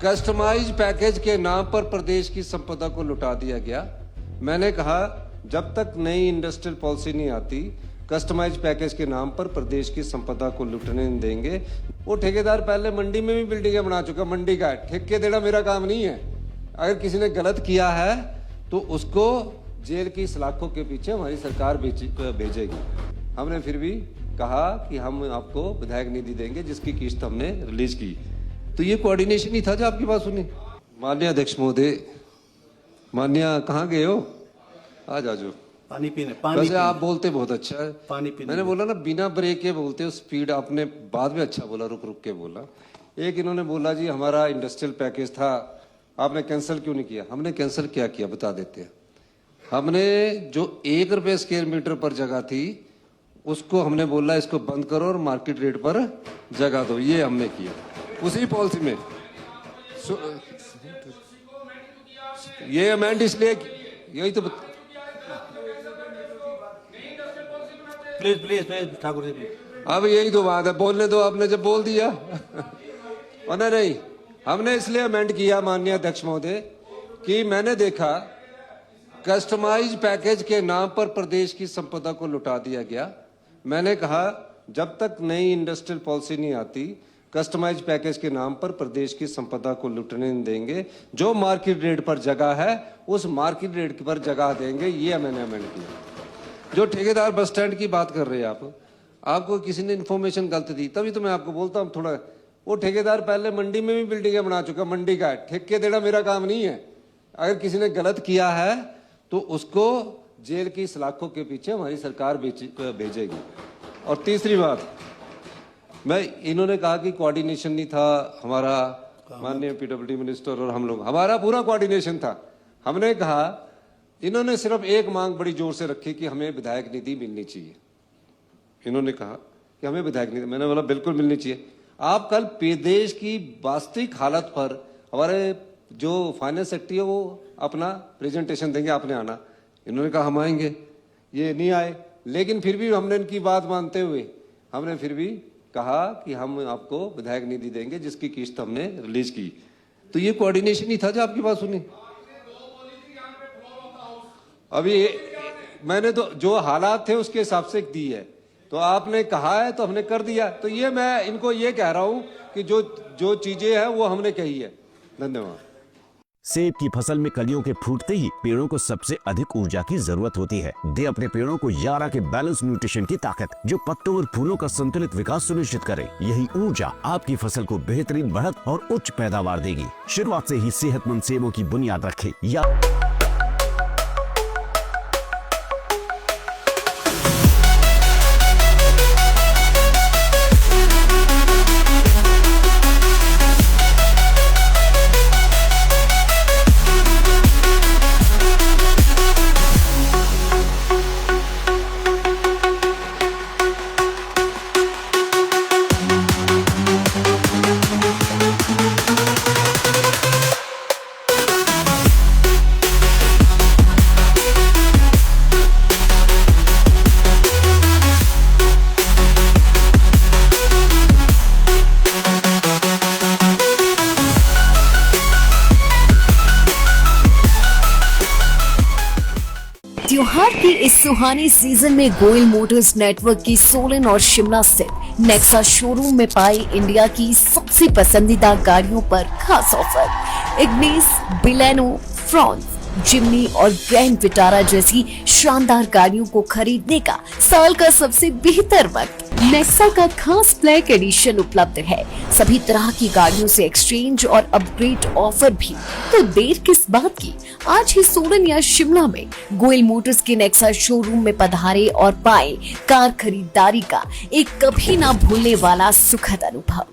Customise package के नाम पर प्रदेश की संपदा को लुटा दिया गया। मैंने कहा जब तक नई इंडस्ट्रियल पॉलिसी नहीं आती, कस्टमाइज पैकेज के नाम पर प्रदेश की संपदा को लुटने नहीं देंगे। वो ठेकेदार पहले मंडी में भी बिल्डिंगें बना चुका, मंडी का ठेके देना मेरा काम नहीं है। अगर किसी ने गलत किया है तो उसको जेल की सलाखों के पीछे हमारी सरकार भेजेगी। हमने फिर भी कहा कि हम आपको विधायक निधि देंगे जिसकी किस्त हमने रिलीज की। तो ये कोऑर्डिनेशन ही था जो आपकी बात सुनी। माननीय अध्यक्ष महोदय, माननीय कहाँ गए हो? आज आजो पानी पीने। वैसे आप बोलते बहुत अच्छा है। पानी पीने। मैंने बोला ना बिना ब्रेक के बोलते हो, स्पीड आपने बाद में अच्छा बोला, रुक रुक के बोला। एक इन्होंने बोला जी हमारा इंडस्ट्रियल पैकेज था, आपने कैंसिल क्यों नहीं किया? हमने कैंसिल क्या किया बता देते हैं। हमने जो 1 रुपये स्क्वायर मीटर पर जगह थी उसको हमने बोला इसको बंद करो और मार्केट रेट पर जगह दो, ये हमने किया उसी पॉलिसी में। ये अमेंड इसलिए यही तो प्लीज ठाकुर जी प्लीज। अब यही तो बात है, बोलने दो, आपने जब बोल दिया और नहीं, हमने इसलिए अमेंड किया माननीय अध्यक्ष महोदय कि मैंने देखा कस्टमाइज पैकेज के नाम पर प्रदेश की संपदा को लुटा दिया गया। मैंने कहा जब तक नई इंडस्ट्रियल पॉलिसी नहीं आती, कस्टमाइज पैकेज के नाम पर प्रदेश की संपदा को लुटने नहीं देंगे। जो मार्केट रेट पर जगह है उस मार्केट रेट पर जगह देंगे, ये मैंने अमेंड किया। जो ठेकेदार बस स्टैंड की बात कर रहे हैं आपको किसी ने इन्फॉर्मेशन गलत दी, तभी तो मैं आपको बोलता हूँ थोड़ा। वो ठेकेदार पहले मंडी में भी बिल्डिंगें बना चुका, मंडी का ठेके देना मेरा काम नहीं है। अगर किसी ने गलत किया है तो उसको जेल की सलाखों के पीछे हमारी सरकार भेजेगी। और तीसरी बात, मैं इन्होंने कहा कि कोऑर्डिनेशन नहीं था हमारा, माननीय पीडब्ल्यूडी मिनिस्टर और हम लोग, हमारा पूरा कोऑर्डिनेशन था। हमने कहा, इन्होंने सिर्फ एक मांग बड़ी जोर से रखी कि हमें विधायक निधि मिलनी चाहिए। इन्होंने कहा कि हमें विधायक निधि, मैंने बोला बिल्कुल मिलनी चाहिए। आप कल प्रदेश की वास्तविक हालत पर हमारे जो फाइनेंस सेक्रेटरी है वो अपना प्रेजेंटेशन देंगे, आपने आना। इन्होंने कहा हम आएंगे, ये नहीं आए। लेकिन फिर भी हमने इनकी बात मानते हुए हमने फिर भी कहा कि हम आपको विधायक निधि देंगे जिसकी किस्त हमने रिलीज की। तो ये कोऑर्डिनेशन ही था जो आपकी बात सुनी। अभी मैंने तो जो हालात थे उसके हिसाब से दी है, तो आपने कहा है तो हमने कर दिया। तो ये मैं इनको ये कह रहा हूं कि जो चीजें हैं वो हमने कही है। धन्यवाद। सेब की फसल में कलियों के फूटते ही पेड़ों को सबसे अधिक ऊर्जा की जरूरत होती है। दे अपने पेड़ों को यारा के बैलेंस न्यूट्रिशन की ताकत, जो पत्तों और फूलों का संतुलित विकास सुनिश्चित करे। यही ऊर्जा आपकी फसल को बेहतरीन बढ़त और उच्च पैदावार देगी। शुरुआत से ही सेहतमंद सेबों की बुनियाद रखे। त्योहार की इस सुहानी सीजन में गोयल मोटर्स नेटवर्क की सोलन और शिमला स्थित नेक्सा शोरूम में पाई इंडिया की सबसे पसंदीदा गाड़ियों पर खास ऑफर। इग्निस, बिलेनो, फ्रॉन्स, जिम्नी और ग्रैंड विटारा जैसी शानदार गाड़ियों को खरीदने का साल का सबसे बेहतर वक्त। नेक्सा का खास ब्लैक एडिशन उपलब्ध है। सभी तरह की गाड़ियों से एक्सचेंज और अपग्रेड ऑफर भी। तो देर किस बात की, आज ही सोलन या शिमला में गोयल मोटर्स के नेक्सा शोरूम में पधारे और पाए कार खरीदारी का एक कभी ना भूलने वाला सुखद अनुभव।